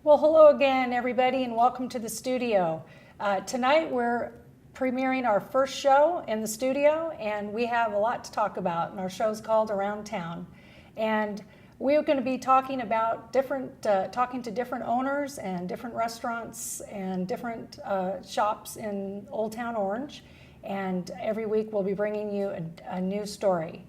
Well, hello again, everybody, and welcome to the studio. Tonight we're premiering our first show in the studio, and we have a lot to talk about. And our show's called Around Town, and we're going to be talking about talking to different owners and different restaurants and different shops in Old Town Orange. And every week we'll be bringing you a new story.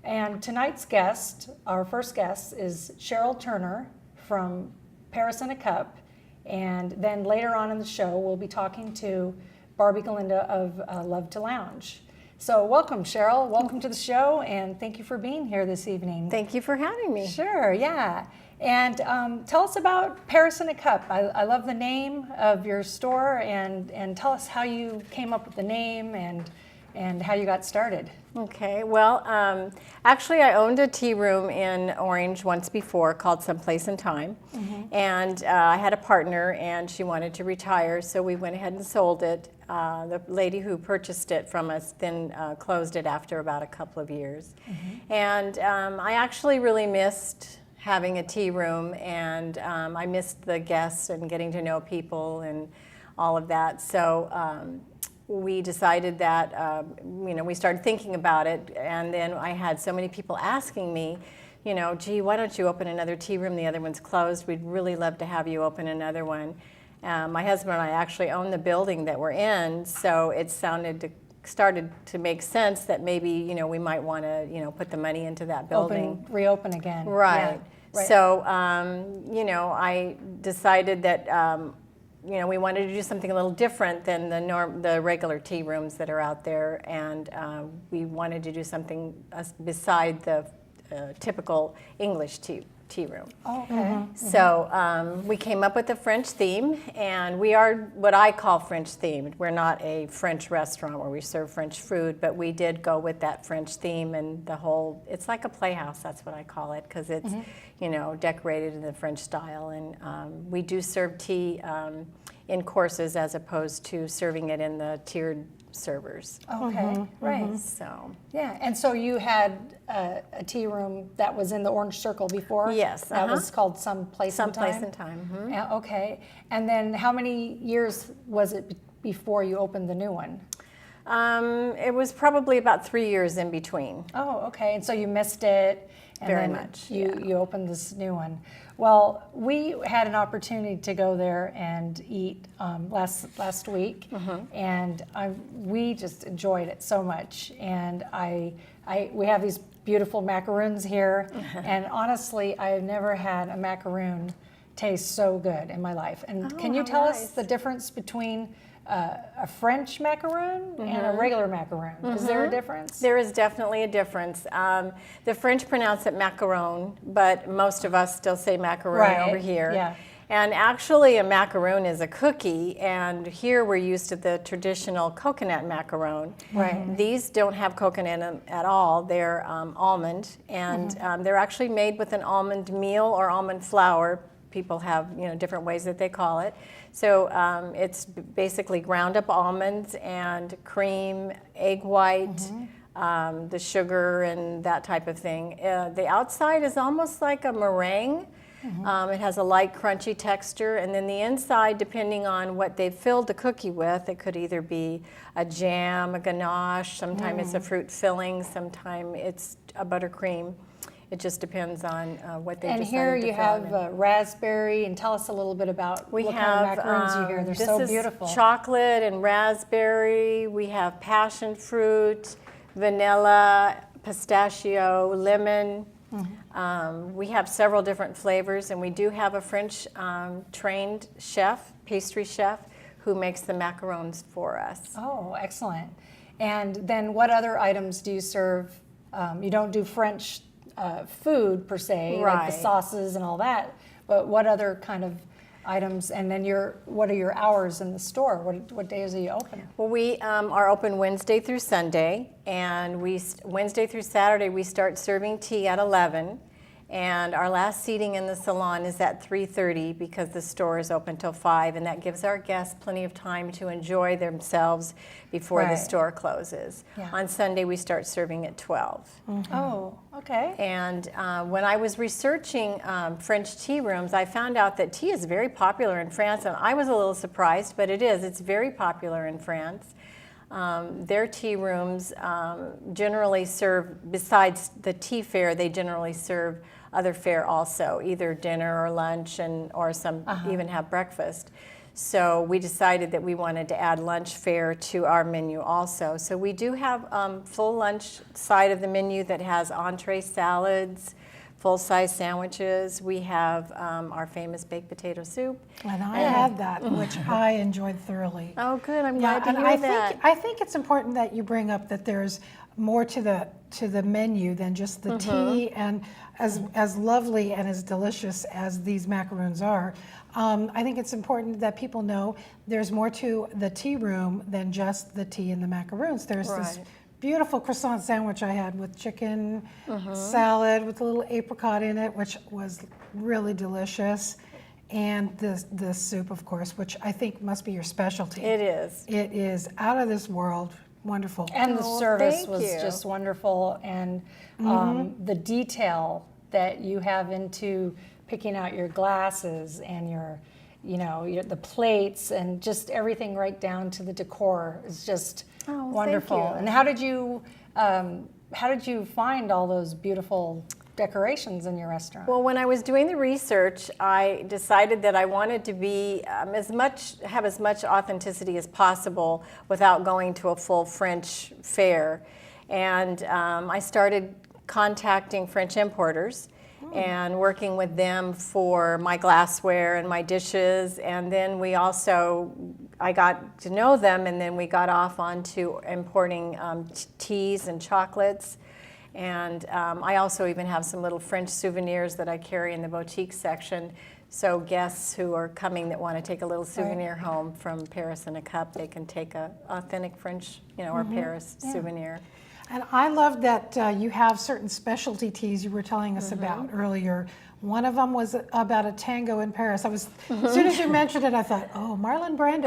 And tonight's guest, our first guest, is Cheryl Turner from Paris in a Cup, and then later on in the show we'll be talking to Barbie Galinda of Love to Lounge. So welcome, Cheryl. Welcome to the show, and thank you for being here this evening. Thank you for having me. Sure, yeah. And tell us about Paris in a Cup. I love the name of your store, and tell us how you came up with the name and how you got started. Okay, well, actually I owned a tea room in Orange once before called Someplace in Time. And I had a partner and she wanted to retire, so we went ahead and sold it. The lady who purchased it from us then closed it after about a couple of years. And I actually really missed having a tea room, and I missed the guests and getting to know people and all of that. So we decided that, we started thinking about it, and then I had so many people asking me, gee, why don't you open another tea room? The other one's closed. We'd really love to have you open another one. My husband and I actually own the building that we're in, so it started to make sense that maybe, we might want to, put the money into that building. Reopen again. Right. Yeah, right. So, I decided that, we wanted to do something a little different than the regular tea rooms that are out there, and we wanted to do something beside the typical English tea room. Oh, okay. So we came up with a French theme, and we are what I call French themed. We're not a French restaurant where we serve French food, but we did go with that French theme, and it's like a playhouse, that's what I call it, because it's decorated in the French style. And we do serve tea in courses as opposed to serving it in the tiered servers. Okay, right. So yeah, and so you had a tea room that was in the Orange Circle before? Yes. That was called Someplace in Time? Someplace in Time. Yeah, okay. And then how many years was it before you opened the new one? It was probably about 3 years in between. Oh, okay. And so you missed it. And Very then much, you opened this new one. Well, we had an opportunity to go there and eat last week, and we just enjoyed it so much. And we have these beautiful macaroons here, and honestly, I have never had a macaroon taste so good in my life. And can you tell us the difference between a French macaroon and a regular macaroon? Is there a difference? There is definitely a difference. The French pronounce it macaron, but most of us still say macaroon over here. Yeah. And actually a macaroon is a cookie, and here we're used to the traditional coconut macaron. Right. These don't have coconut in them at all. They're almond, and they're actually made with an almond meal or almond flour. People have different ways that they call it. So it's basically ground up almonds and cream, egg white, the sugar and that type of thing. The outside is almost like a meringue. It has a light crunchy texture, and then the inside, depending on what they've filled the cookie with, it could either be a jam, a ganache, sometimes it's a fruit filling, sometimes it's a buttercream. It just depends on what they decided to fill. And here you have raspberry, and tell us a little bit about what kind of macaroons you hear. They're so beautiful. This is chocolate and raspberry. We have passion fruit, vanilla, pistachio, lemon. We have several different flavors, and we do have a French trained chef, pastry chef, who makes the macarons for us. Oh, excellent. And then what other items do you serve? You don't do French food per se, like the sauces and all that, but what other kind of items? And then what are your hours in the store? What days are you open? Well, we are open Wednesday through Sunday, and Wednesday through Saturday we start serving tea at 11, And our last seating in the salon is at 3:30 because the store is open till 5, and that gives our guests plenty of time to enjoy themselves before the Right. store closes. Yeah. On Sunday, we start serving at 12. Oh, okay. And when I was researching French tea rooms, I found out that tea is very popular in France, and I was a little surprised, but it is. It's very popular in France. Their tea rooms generally serve, besides the tea fare, they generally serve other fare also, either dinner or lunch, or some even have breakfast. So we decided that we wanted to add lunch fare to our menu also. So we do have full lunch side of the menu that has entree salads, full-size sandwiches. We have our famous baked potato soup. And I had that, which I enjoyed thoroughly. Oh, good. I'm glad to and hear that. I think it's important that you bring up that there's more to the menu than just the tea. And as lovely and as delicious as these macaroons are, I think it's important that people know there's more to the tea room than just the tea and the macaroons. There's this beautiful croissant sandwich I had with chicken salad with a little apricot in it, which was really delicious. And the soup, of course, which I think must be your specialty. It is. It is out of this world. Wonderful. And the service thank was you. just wonderful, and the detail that you have into picking out your glasses and the plates and just everything right down to the decor is just wonderful. Thank you. And how did you find all those beautiful decorations in your restaurant? Well, when I was doing the research, I decided that I wanted to be have as much authenticity as possible without going to a full French fair. And I started contacting French importers and working with them for my glassware and my dishes. And then I got to know them, and then we got off onto importing teas and chocolates. And I also even have some little French souvenirs that I carry in the boutique section. So guests who are coming that want to take a little souvenir home from Paris in a cup, they can take a authentic French, or Paris souvenir. And I love that you have certain specialty teas you were telling us about earlier. One of them was about a tango in Paris. As soon as you mentioned it, I thought, oh, Marlon Brando.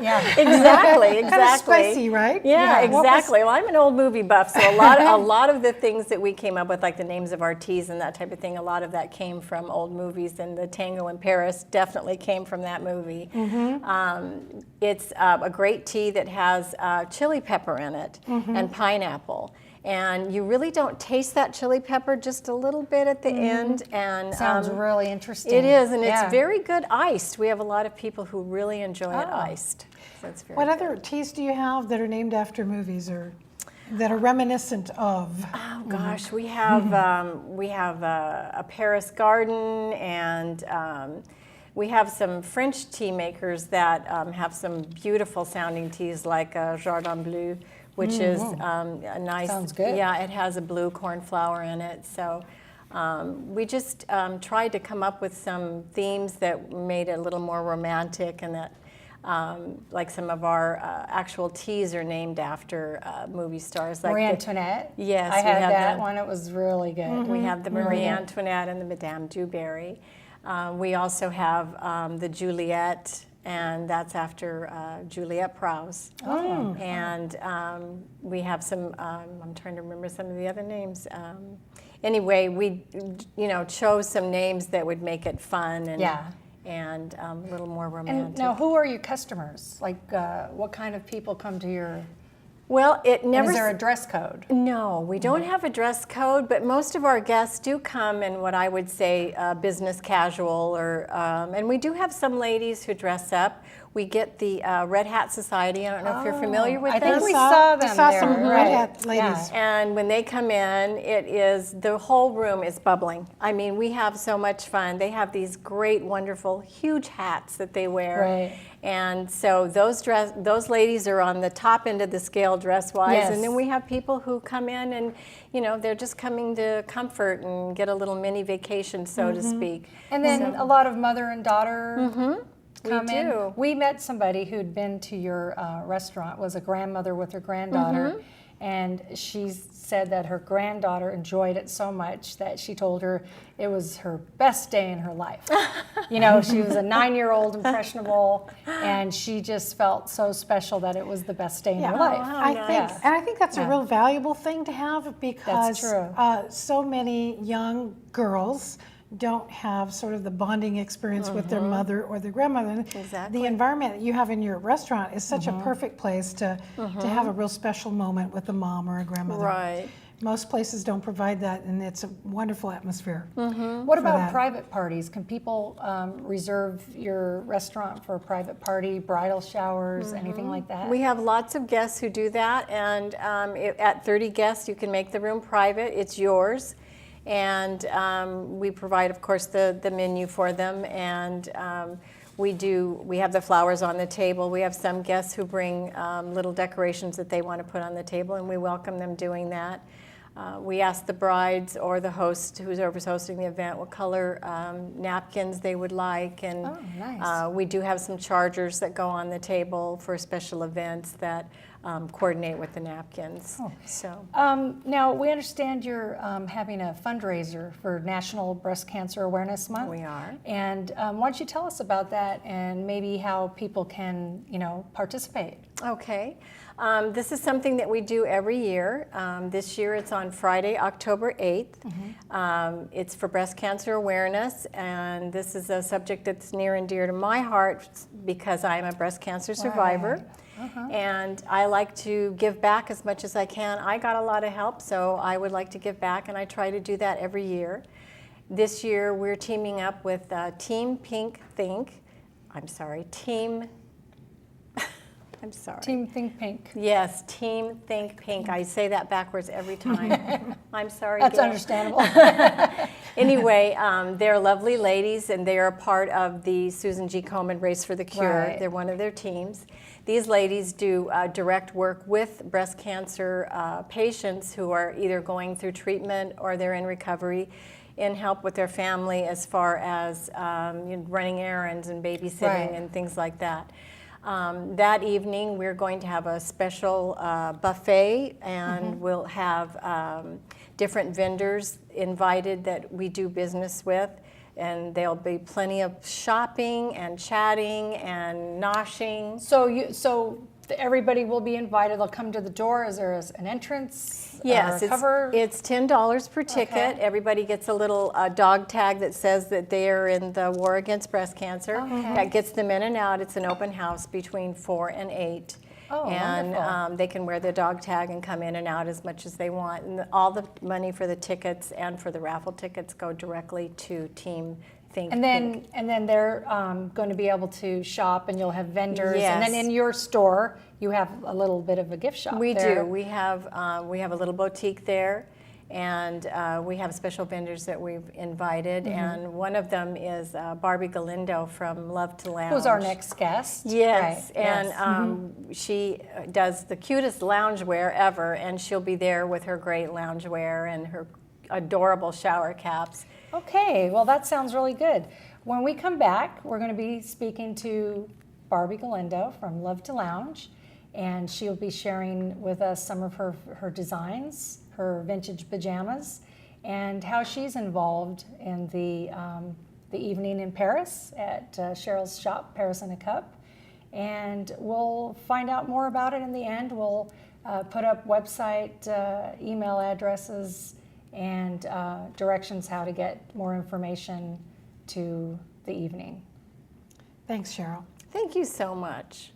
Yeah, Exactly. Kind of spicy, right? Yeah, What was- exactly. Well, I'm an old movie buff, so a lot of the things that we came up with, like the names of our teas and that type of thing, a lot of that came from old movies, and the Tango in Paris definitely came from that movie. It's a great tea that has chili pepper in it and pineapple. And you really don't taste that chili pepper, just a little bit at the end. And sounds really interesting. it is, and Yeah. it's very good iced. We have a lot of people who really enjoy it iced. So it's very What good. other teas do you have that are named after movies or that are reminiscent of? Oh gosh, we have a Paris Garden, and we have some French tea makers that have some beautiful sounding teas, like Jardin Bleu, which is a nice. Sounds good. Yeah, it has a blue cornflower in it. So we just tried to come up with some themes that made it a little more romantic, and that. Like some of our actual teas are named after movie stars. Like Marie Antoinette. Yes, I we had have that that. one. It was really good. We have the Marie Antoinette and the Madame du Barry. We also have the Juliette, and that's after Juliette Prowse. Oh. And we have some, I'm trying to remember some of the other names. Anyway, we chose some names that would make it fun and a little more romantic. And now, who are your customers? Like, what kind of people come to your? Well, it never. Is there a dress code? No, we don't have a dress code, but most of our guests do come in what I would say business casual, and we do have some ladies who dress up. We get the Red Hat Society. I don't know if you're familiar with I them. think we saw them We saw there. some right. Red Hat ladies. And when they come in, the whole room is bubbling. I mean, we have so much fun. They have these great, wonderful, huge hats that they wear. Right. And so those ladies are on the top end of the scale dress-wise. Yes. And then we have people who come in and, they're just coming to comfort and get a little mini vacation, so to speak. And then a lot of mother and daughter come in. do. We met somebody who'd been to your restaurant, was a grandmother with her granddaughter, And she said that her granddaughter enjoyed it so much that she told her it was her best day in her life. You know, she was a 9-year-old impressionable, and she just felt so special that it was the best day in her life. I think that's a real valuable thing to have, because true. So many young girls don't have sort of the bonding experience with their mother or their grandmother. Exactly. The environment that you have in your restaurant is such a perfect place to have a real special moment with a mom or a grandmother. Right. Most places don't provide that, and it's a wonderful atmosphere. What about that. private parties? Can people reserve your restaurant for a private party, bridal showers, anything like that? We have lots of guests who do that, and at 30 guests, you can make the room private. It's yours. And we provide, of course, the menu for them, and we have the flowers on the table. We have some guests who bring little decorations that they want to put on the table, and we welcome them doing that. We ask the brides or the host, whoever's hosting the event, what color napkins they would like, and nice. we do have some chargers that go on the table for special events that coordinate with the napkins. So now, we understand you're having a fundraiser for National Breast Cancer Awareness Month. We are. And why don't you tell us about that and maybe how people can, participate? Okay. This is something that we do every year. This year it's on Friday, October 8th. It's for breast cancer awareness, and this is a subject that's near and dear to my heart because I am a breast cancer survivor. And I like to give back as much as I can. I got a lot of help, so I would like to give back, and I try to do that every year. This year we're teaming up with Team Think Pink. Team Think Pink. Yes, Team Think Pink. I say that backwards every time. I'm sorry. That's Gail. understandable. Anyway, they're lovely ladies, and they are part of the Susan G. Komen Race for the Cure. Right. They're one of their teams. These ladies do direct work with breast cancer patients who are either going through treatment or they're in recovery, and help with their family as far as running errands and babysitting and things like that. That evening, we're going to have a special buffet, and we'll have different vendors invited that we do business with, and there'll be plenty of shopping and chatting and noshing. So everybody will be invited. They'll come to the door. Is there an entrance? Yes, cover? it's $10 per ticket. Okay. Everybody gets a little dog tag that says that they are in the war against breast cancer. That gets them in and out. It's an open house between 4 and 8. And wonderful. they can wear their dog tag and come in and out as much as they want. And all the money for the tickets and for the raffle tickets go directly to Team Think Pink. And then they're going to be able to shop, and you'll have vendors. Yes. And then in your store, you have a little bit of a gift shop. We there. do. We have a little boutique there, and we have special vendors that we've invited. And one of them is Barbie Galindo from Love to Lounge. Who's our next guest? Yes, Right. and she does the cutest loungewear ever, and she'll be there with her great loungewear and her adorable shower caps. Okay, well, that sounds really good. When we come back, we're going to be speaking to Barbie Galindo from Love to Lounge, and she'll be sharing with us some of her designs, her vintage pajamas, and how she's involved in the evening in Paris at Cheryl's shop, Paris in a Cup. And we'll find out more about it in the end. We'll put up website, email addresses, and directions how to get more information to the evening. Thanks, Cheryl. Thank you so much.